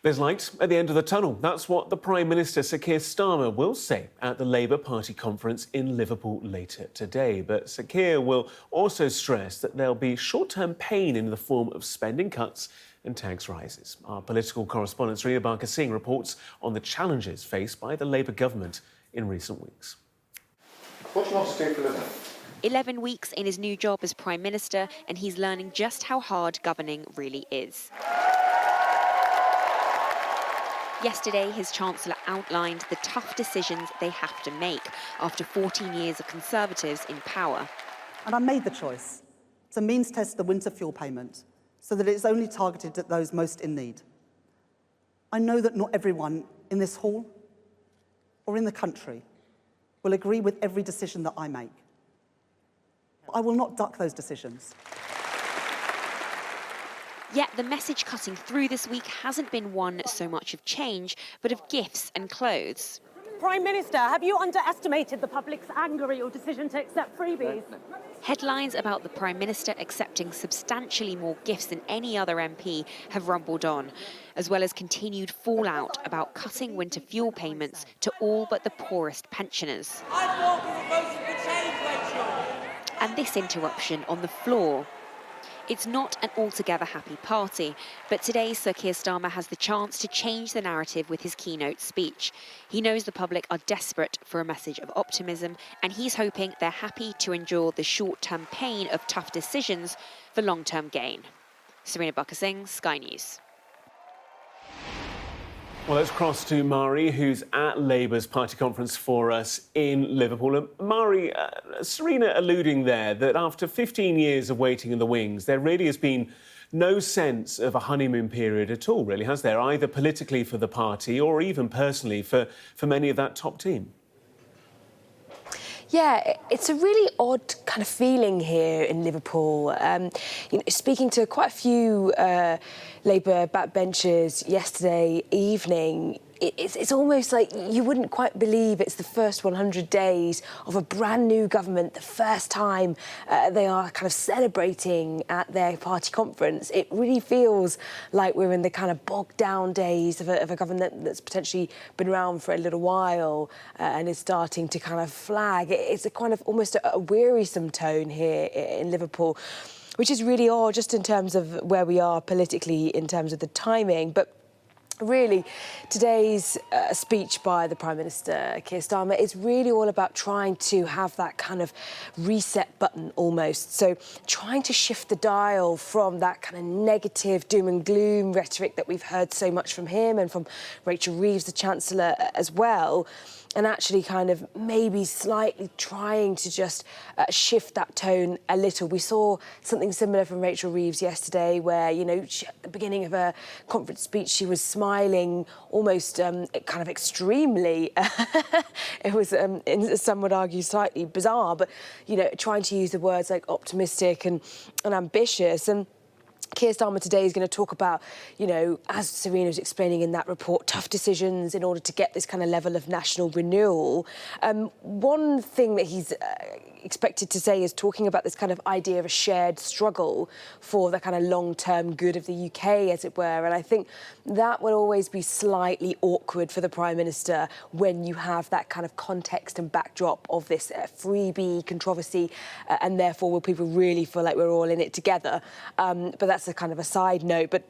There's light at the end of the tunnel. That's what the Prime Minister Sir Keir Starmer will say at the Labour Party conference in Liverpool later today. But Sir Keir will also stress that there'll be short-term pain in the form of spending cuts and tax rises. Our political correspondent Sarina Singh reports on the challenges faced by the Labour government in recent weeks. What do you want to do for a living? 11 weeks in his new job as Prime Minister, and he's learning just how hard governing really is. Yesterday, his Chancellor outlined the tough decisions they have to make after 14 years of Conservatives in power. And I made the choice to means test the winter fuel payment so that it's only targeted at those most in need. I know that not everyone in this hall or in the country will agree with every decision that I make. But I will not duck those decisions. Yet the message cutting through this week hasn't been one so much of change, but of gifts and clothes. Prime Minister, have you underestimated the public's anger at your decision to accept freebies? Headlines about the Prime Minister accepting substantially more gifts than any other MP have rumbled on, as well as continued fallout about cutting winter fuel payments to all but the poorest pensioners. I thought we were voting for change, Rachel. And this interruption on the floor. It's not an altogether happy party, but today Sir Keir Starmer has the chance to change the narrative with his keynote speech. He knows the public are desperate for a message of optimism, and he's hoping they're happy to endure the short-term pain of tough decisions for long-term gain. Sarina Singh, Sky News. Well, let's cross to Mari, who's at Labour's party conference for us in Liverpool. And Mari, Sarina alluding there that after 15 years of waiting in the wings, there really has been no sense of a honeymoon period at all, really, has there? Either politically for the party or even personally for many of that top team. Yeah, it's a really odd kind of feeling here in Liverpool. Speaking to quite a few Labour backbenchers yesterday evening, it's almost like you wouldn't quite believe it's the first 100 days of a brand new government, the first time they are kind of celebrating at their party conference. It really feels like we're in the kind of bogged down days of a government that's potentially been around for a little while and is starting to kind of flag. It's a kind of almost a wearisome tone here in Liverpool, which is really odd just in terms of where we are politically in terms of the timing. But really, today's speech by the Prime Minister, Keir Starmer, is really all about trying to have that kind of reset button almost. So trying to shift the dial from that kind of negative doom and gloom rhetoric that we've heard so much from him and from Rachel Reeves, the Chancellor, as well, and actually kind of maybe slightly trying to just shift that tone a little. We saw something similar from Rachel Reeves yesterday where, you know, at the beginning of her conference speech, she was smiling almost kind of extremely. It was, some would argue, slightly bizarre, but, you know, trying to use the words like optimistic and ambitious. And Keir Starmer today is going to talk about, you know, as Sarina was explaining in that report, tough decisions in order to get this kind of level of national renewal. One thing that he's expected to say is talking about this kind of idea of a shared struggle for the kind of long-term good of the UK, as it were. And I think that will always be slightly awkward for the Prime Minister when you have that kind of context and backdrop of this freebie controversy, and therefore will people really feel like we're all in it together. But that's a kind of a side note. But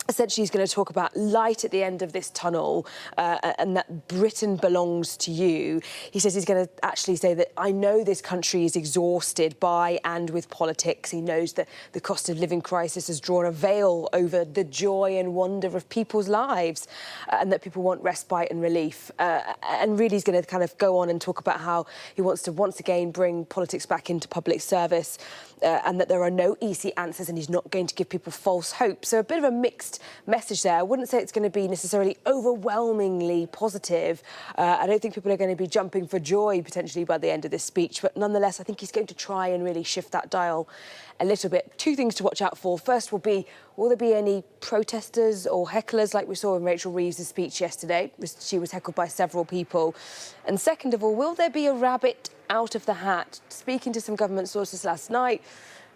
essentially, he's going to talk about light at the end of this tunnel and that Britain belongs to you. He says he's going to actually say that I know this country is exhausted by and with politics. He knows that the cost of living crisis has drawn a veil over the joy and wonder of people's lives and that people want respite and relief. And really, he's going to kind of go on and talk about how he wants to once again bring politics back into public service and that there are no easy answers and he's not going to give people false hope. So a bit of a mixed message there. I wouldn't say it's going to be necessarily overwhelmingly positive. I don't think people are going to be jumping for joy potentially by the end of this speech, but nonetheless, I think he's going to try and really shift that dial a little bit. Two things to watch out for. First will there be any protesters or hecklers like we saw in Rachel Reeves' speech yesterday? She was heckled by several people. And second of all, will there be a rabbit out of the hat? Speaking to some government sources last night,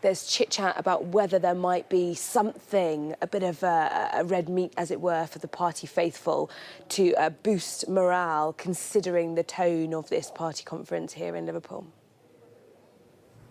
there's chit-chat about whether there might be something, a bit of a red meat, as it were, for the party faithful to boost morale, considering the tone of this party conference here in Liverpool.